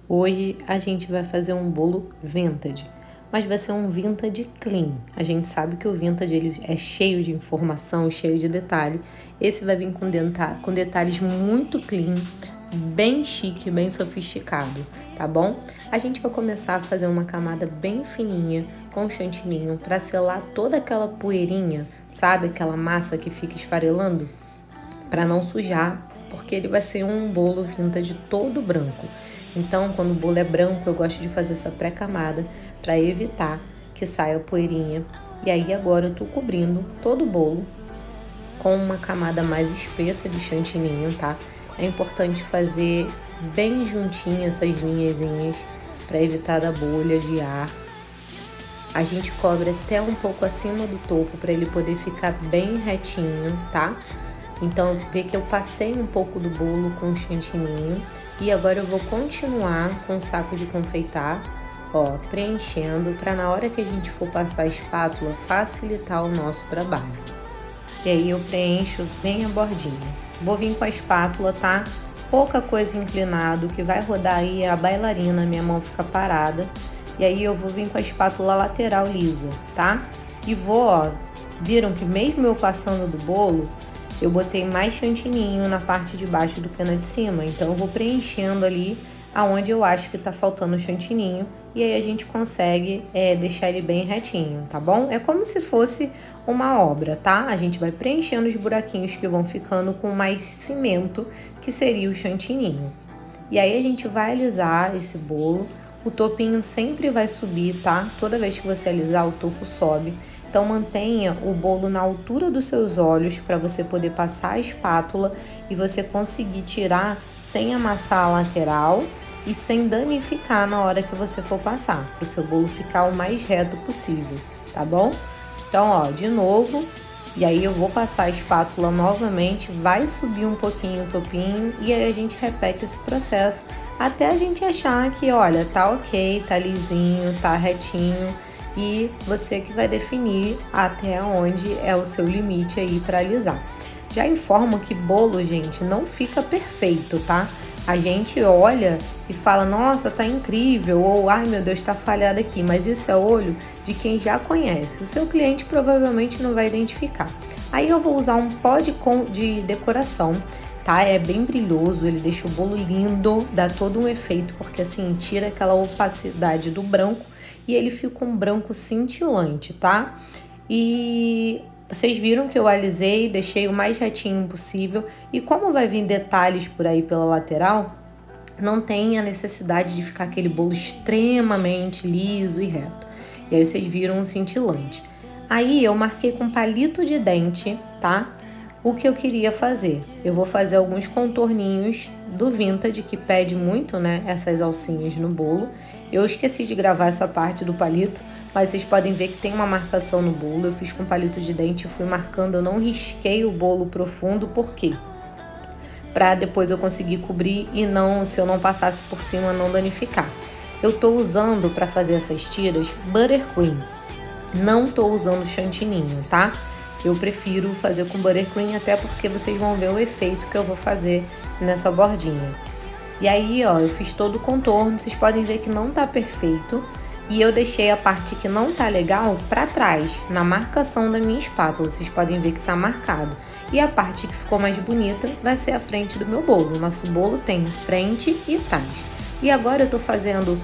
Hoje a gente vai fazer um bolo vintage, mas vai ser um vintage clean. A gente sabe que o vintage ele é cheio de informação, cheio de detalhe. Esse vai vir com detalhes muito clean, bem chique, bem sofisticado, tá bom? A gente vai começar a fazer uma camada bem fininha com chantininho para selar toda aquela poeirinha, sabe? Aquela massa que fica esfarelando, para não sujar, porque ele vai ser um bolo vintage todo branco. Então, quando o bolo é branco, eu gosto de fazer essa pré-camada para evitar que saia poeirinha. E aí agora eu tô cobrindo todo o bolo com uma camada mais espessa de chantininho, tá? É importante fazer bem juntinho essas linhazinhas para evitar da bolha de ar. A gente cobre até um pouco acima do topo para ele poder ficar bem retinho, tá? Então, vê que eu passei um pouco do bolo com o chantininho. E agora eu vou continuar com o saco de confeitar, ó, preenchendo, para na hora que a gente for passar a espátula, facilitar o nosso trabalho. E aí eu preencho bem a bordinha. Vou vir com a espátula, tá? Pouca coisa inclinado, que vai rodar aí a bailarina, minha mão fica parada. E aí eu vou vir com a espátula lateral lisa, tá? E vou, ó, viram que mesmo eu passando do bolo, eu botei mais chantininho na parte de baixo do que na de cima. Então eu vou preenchendo ali aonde eu acho que tá faltando chantininho. E aí a gente consegue deixar ele bem retinho, tá bom? É como se fosse uma obra, tá? A gente vai preenchendo os buraquinhos que vão ficando com mais cimento, que seria o chantininho. E aí a gente vai alisar esse bolo. O topinho sempre vai subir, tá? Toda vez que você alisar, o topo sobe. Então mantenha o bolo na altura dos seus olhos para você poder passar a espátula e você conseguir tirar sem amassar a lateral e sem danificar na hora que você for passar, para o seu bolo ficar o mais reto possível, tá bom? Então, ó, de novo, e aí eu vou passar a espátula novamente, vai subir um pouquinho o topinho e aí a gente repete esse processo até a gente achar que, olha, tá ok, tá lisinho, tá retinho. E você que vai definir até onde é o seu limite aí para alisar. Já informo que bolo, gente, não fica perfeito, tá? A gente olha e fala, nossa, tá incrível, ou ai meu Deus, tá falhado aqui, mas isso é olho de quem já conhece. O seu cliente provavelmente não vai identificar. Aí eu vou usar um pó de decoração, tá? É bem brilhoso, ele deixa o bolo lindo, dá todo um efeito, porque assim, tira aquela opacidade do branco e ele fica um branco cintilante, tá? E vocês viram que eu alisei, deixei o mais retinho possível. E como vai vir detalhes por aí pela lateral, não tem a necessidade de ficar aquele bolo extremamente liso e reto. E aí vocês viram um cintilante. Aí eu marquei com palito de dente, tá? O que eu queria fazer. Eu vou fazer alguns contorninhos do vintage, que pede muito, né, essas alcinhas no bolo. Eu esqueci de gravar essa parte do palito, mas vocês podem ver que tem uma marcação no bolo. Eu fiz com palito de dente e fui marcando, eu não risquei o bolo profundo, por quê? Para depois eu conseguir cobrir e não, se eu não passasse por cima, não danificar. Eu tô usando para fazer essas tiras buttercream. Não tô usando chantininho, tá? Eu prefiro fazer com buttercream, até porque vocês vão ver o efeito que eu vou fazer nessa bordinha. E aí, ó, eu fiz todo o contorno, vocês podem ver que não tá perfeito. E eu deixei a parte que não tá legal pra trás, na marcação da minha espátula. Vocês podem ver que tá marcado. E a parte que ficou mais bonita vai ser a frente do meu bolo. O nosso bolo tem frente e trás. E agora eu tô fazendo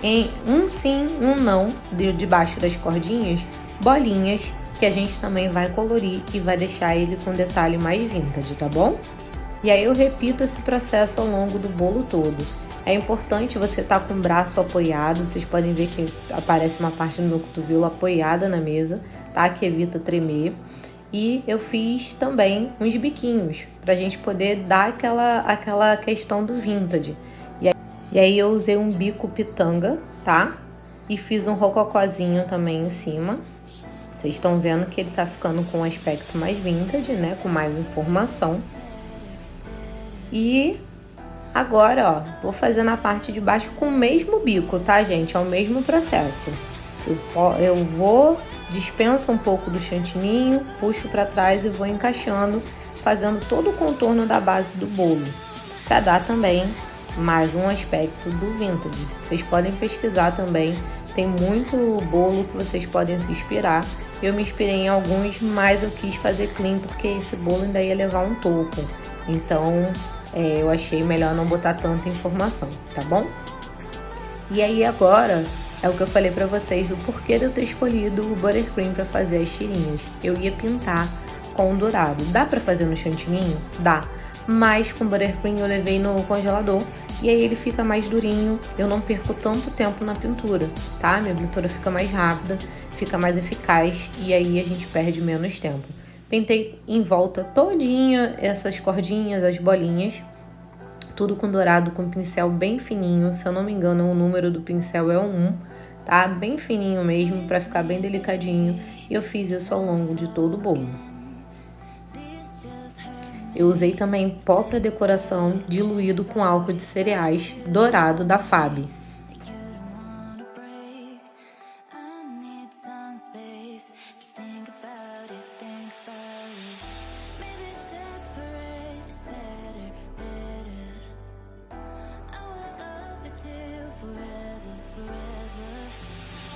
em um sim, um não, debaixo das cordinhas, bolinhas, que a gente também vai colorir e vai deixar ele com detalhe mais vintage, tá bom? E aí eu repito esse processo ao longo do bolo todo. É importante você estar com o braço apoiado, vocês podem ver que aparece uma parte do meu cotovelo apoiada na mesa, tá? Que evita tremer. E eu fiz também uns biquinhos, pra gente poder dar aquela questão do vintage. E aí eu usei um bico pitanga, tá? E fiz um rococózinho também em cima. Vocês estão vendo que ele tá ficando com um aspecto mais vintage, né? Com mais informação. E agora, ó, vou fazer na parte de baixo com o mesmo bico, tá, gente? É o mesmo processo. Eu vou, dispenso um pouco do chantininho, puxo pra trás e vou encaixando, fazendo todo o contorno da base do bolo. Pra dar também mais um aspecto do vintage. Vocês podem pesquisar também, tem muito bolo que vocês podem se inspirar. Eu me inspirei em alguns, mas eu quis fazer clean porque esse bolo ainda ia levar um topo. Então eu achei melhor não botar tanta informação, tá bom? E aí agora é o que eu falei pra vocês do porquê de eu ter escolhido o buttercream pra fazer as tirinhas. Eu ia pintar com dourado. Dá pra fazer no chantininho? Dá. Mas com buttercream eu levei no congelador e aí ele fica mais durinho, eu não perco tanto tempo na pintura, tá? Minha pintura fica mais rápida, fica mais eficaz e aí a gente perde menos tempo. Pintei em volta todinha essas cordinhas, as bolinhas, tudo com dourado, com pincel bem fininho, se eu não me engano o número do pincel é o 1, tá? Bem fininho mesmo, pra ficar bem delicadinho, e eu fiz isso ao longo de todo o bolo. Eu usei também pó para decoração diluído com álcool de cereais dourado da Fab.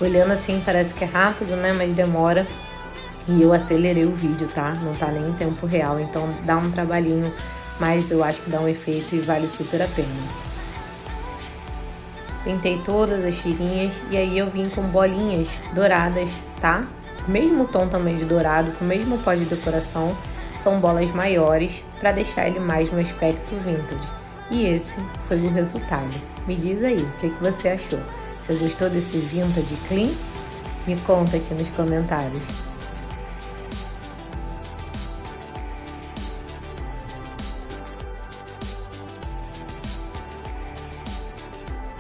Olhando assim parece que é rápido, né? Mas demora. E eu acelerei o vídeo, tá? Não tá nem em tempo real, então dá um trabalhinho, mas eu acho que dá um efeito e vale super a pena. Pintei todas as tirinhas e aí eu vim com bolinhas douradas, tá? Mesmo tom também de dourado, com o mesmo pó de decoração, são bolas maiores para deixar ele mais no aspecto vintage. E esse foi o resultado. Me diz aí, o que você achou? Você gostou desse vintage clean? Me conta aqui nos comentários.